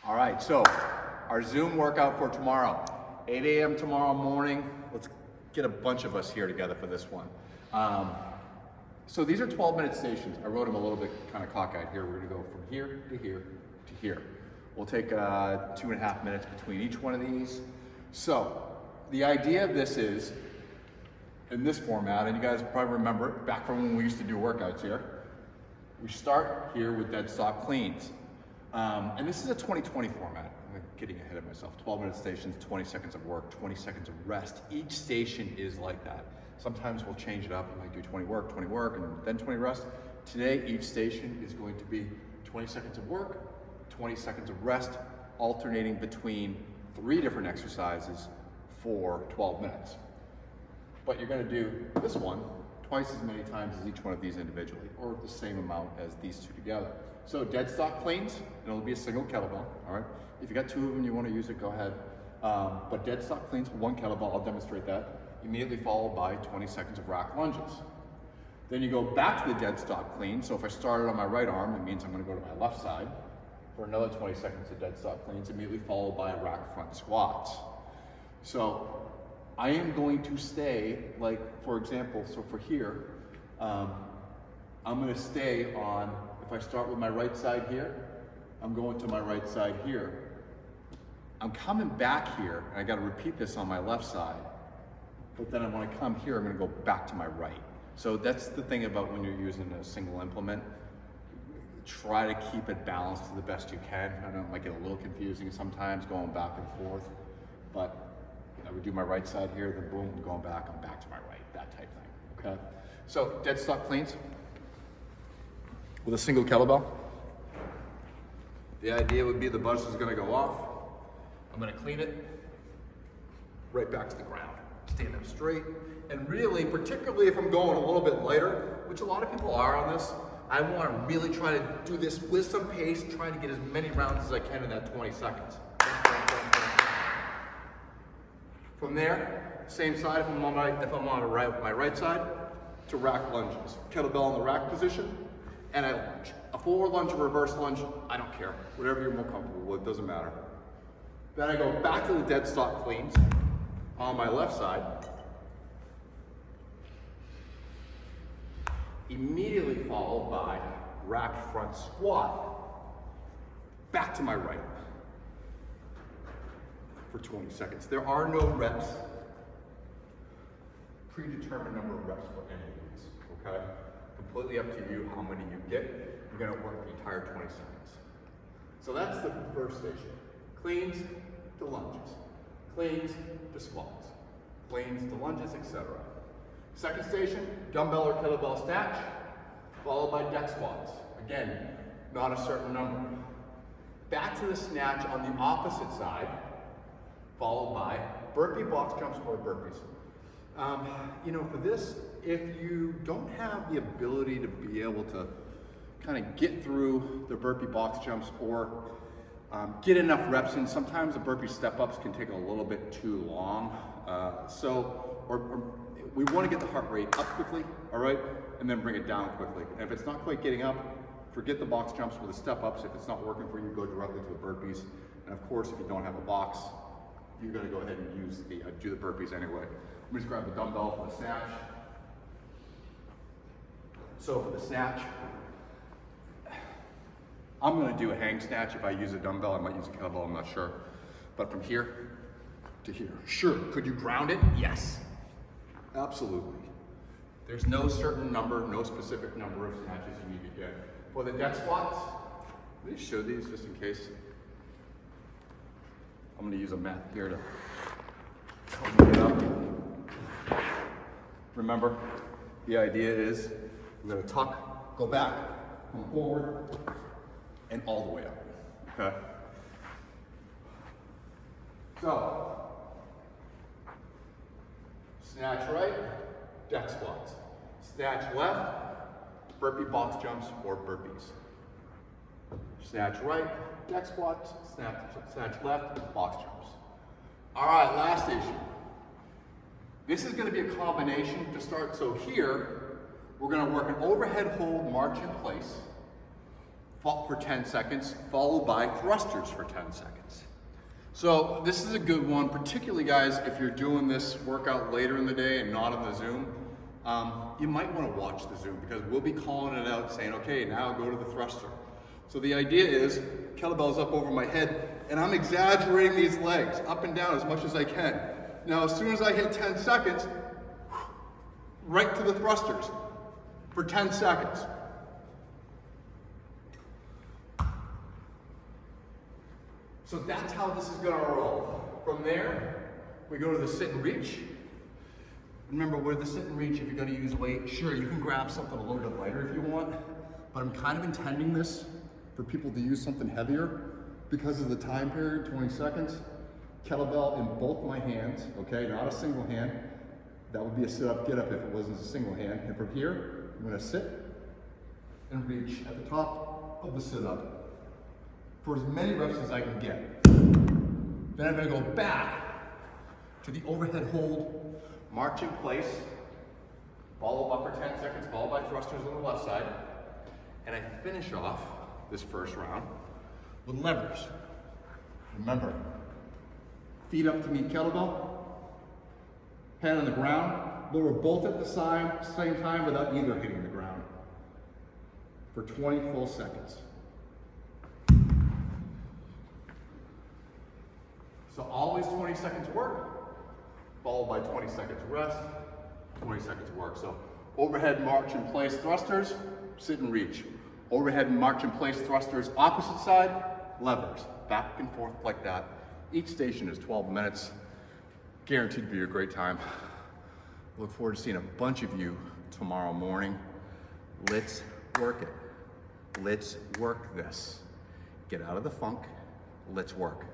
All right, so our Zoom workout for tomorrow, 8 a.m. tomorrow morning. Let's get a bunch of us here together for this one. So these are 12-minute stations. I wrote them a little bit kind of cockeyed here. We're gonna go from here to here to here. We'll take 2.5 minutes between each one of these. So the idea of this is, in this format, and you guys probably remember it back from when we used to do workouts here, we start here with Deadstop cleans. And this is a 20-20 format. I'm getting ahead of myself. 12-minute stations, 20 seconds of work, 20 seconds of rest. Each station is like that. Sometimes we'll change it up. We might do 20 work, and then 20 rest. Today, each station is going to be 20 seconds of work, 20 seconds of rest, alternating between 3 different exercises for 12 minutes. But you're gonna do this one twice as many times as each one of these individually, or the same amount as these two together. So Deadstop cleans, and it'll be a single kettlebell, all right? If you got 2 of them, you wanna use it, go ahead. But Deadstop cleans with 1 kettlebell, I'll demonstrate that. Immediately followed by 20 seconds of rack lunges. Then you go back to the Deadstop clean. So if I started on my right arm, it means I'm gonna go to my left side for another 20 seconds of Deadstop cleans, immediately followed by rack front squats. So I am going to stay, like, for example, so for here, I'm gonna stay on, if I start with my right side here, I'm going to my right side here. I'm coming back here, and I gotta repeat this on my left side, but then when I come here, I'm gonna go back to my right. So that's the thing about when you're using a single implement. Try to keep it balanced to the best you can. I know it might get a little confusing sometimes going back and forth, but I would do my right side here, then boom, I'm going back, I'm back to my right, that type thing, okay? So Deadstop cleans with a single kettlebell. The idea would be the bunch is gonna go off. I'm gonna clean it right back to the ground. Stand up straight, and really, particularly if I'm going a little bit lighter, which a lot of people are on this, I want to really try to do this with some pace, trying to get as many rounds as I can in that 20 seconds. From there, same side, if I'm on my right side, to rack lunges. Kettlebell in the rack position, and I lunge. A forward lunge, a reverse lunge, I don't care. Whatever you're more comfortable with, doesn't matter. Then I go back to the Deadstop cleans on my left side, immediately followed by rack front squat, back to my right for 20 seconds. There are no reps, predetermined number of reps for any of these, okay? Completely up to you how many you get. You're gonna work the entire 20 seconds. So that's the first station. Cleans to lunges, cleans to squats, cleans to lunges, etc. Second station, dumbbell or kettlebell snatch, followed by deck squats. Again, not a certain number. Back to the snatch on the opposite side, followed by burpee box jumps or burpees. You know, for this, if you don't have the ability to be able to kind of get through the burpee box jumps or get enough reps in, sometimes the burpee step-ups can take a little bit too long. Or we want to get the heart rate up quickly, all right, and then bring it down quickly. And if it's not quite getting up, forget the box jumps or the step-ups. If it's not working for you, go directly to the burpees. And of course, if you don't have a box, you're gonna go ahead and use do the burpees anyway. Let me just grab the dumbbell for the snatch. So for the snatch, I'm gonna do a hang snatch. If I use a dumbbell, I might use a kettlebell, I'm not sure. But from here to here, sure. Could you ground it? Yes, absolutely. There's no certain number, no specific number of snatches you need to get. For the deck squats, let me show these just in case. I'm gonna use a mat here to help me get up. Remember, the idea is we're gonna tuck, go back, come forward, and all the way up, okay? So, snatch right, deck squats. Snatch left, burpee box jumps or burpees. Snatch right, deck squats, snatch left, box jumps. All right, last station. This is gonna be a combination to start. So here, we're gonna work an overhead hold march in place, for 10 seconds, followed by thrusters for 10 seconds. So this is a good one, particularly guys, if you're doing this workout later in the day and not on the Zoom, you might want to watch the Zoom because we'll be calling it out saying, okay, now go to the thruster. So the idea is kettlebell's up over my head and I'm exaggerating these legs up and down as much as I can. Now, as soon as I hit 10 seconds, right to the thrusters for 10 seconds. So that's how this is gonna roll. From there, we go to the sit and reach. Remember, with the sit and reach, if you're gonna use weight, sure, you can grab something a little bit lighter if you want, but I'm kind of intending this for people to use something heavier because of the time period, 20 seconds. Kettlebell in both my hands, okay, not a single hand. That would be a sit-up, get-up if it wasn't a single hand. And from here, I'm gonna sit and reach at the top of the sit-up for as many reps as I can get. Then I'm gonna go back to the overhead hold, march in place, follow up for 10 seconds, followed by thrusters on the left side, and I finish off this first round with levers. Remember, feet up to meet kettlebell, hand on the ground, lower both at the same time without either hitting the ground for 20 full seconds. So always 20 seconds work, followed by 20 seconds rest, 20 seconds work. So overhead march in place thrusters, sit and reach. Overhead march in place thrusters, opposite side, levers. Back and forth like that. Each station is 12 minutes. Guaranteed to be a great time. Look forward to seeing a bunch of you tomorrow morning. Let's work it. Let's work this. Get out of the funk. Let's work.